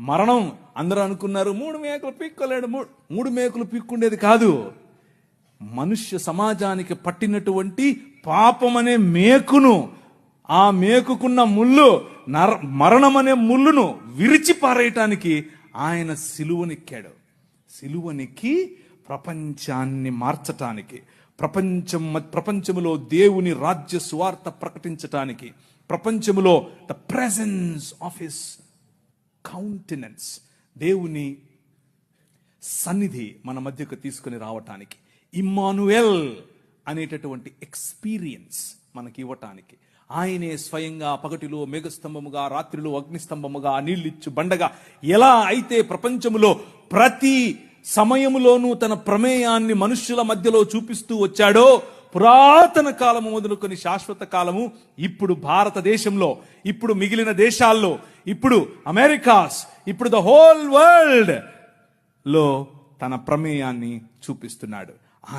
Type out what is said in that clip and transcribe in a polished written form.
మరణం అందరూ అనుకున్నారు 3 మేకలు పీక్కోలేడు. 3 మేకలు పీక్కుండేది కాదు, మనుష్య సమాజానికి పట్టినటువంటి పాపం అనే మేకును, ఆ మేకుకున్న ముళ్ళు, మరణం అనే ముళ్ళును విరిచి పారేయటానికి ఆయన సిలువనెక్కాడు. సిలువనెక్కి ప్రపంచాన్ని మార్చటానికి, ప్రపంచములో దేవుని రాజ్య సువార్త ప్రకటించటానికి, ప్రపంచములో the presence of his countenance, దేవుని సన్నిధి మన మధ్యకు తీసుకుని రావటానికి, ఇమ్మానుయేల్ అనేటటువంటి ఎక్స్పీరియన్స్ మనకి ఇవ్వటానికి, ఆయనే స్వయంగా పగటిలో మేఘస్తంభముగా, రాత్రిలో అగ్నిస్తంభముగా, నీళ్ళిచ్చు బండగా ఎలా అయితే ప్రపంచములో ప్రతి సమయములోనూ తన ప్రమేయాన్ని మనుష్యుల మధ్యలో చూపిస్తూ వచ్చాడో, పురాతన కాలము మొదలుకొని శాశ్వత కాలము, ఇప్పుడు భారతదేశంలో, ఇప్పుడు మిగిలిన దేశాల్లో, ఇప్పుడు అమెరికాస్, ఇప్పుడు ద హోల్ వరల్డ్ లో తన ప్రమేయాన్ని చూపిస్తున్నాడు. ఆయన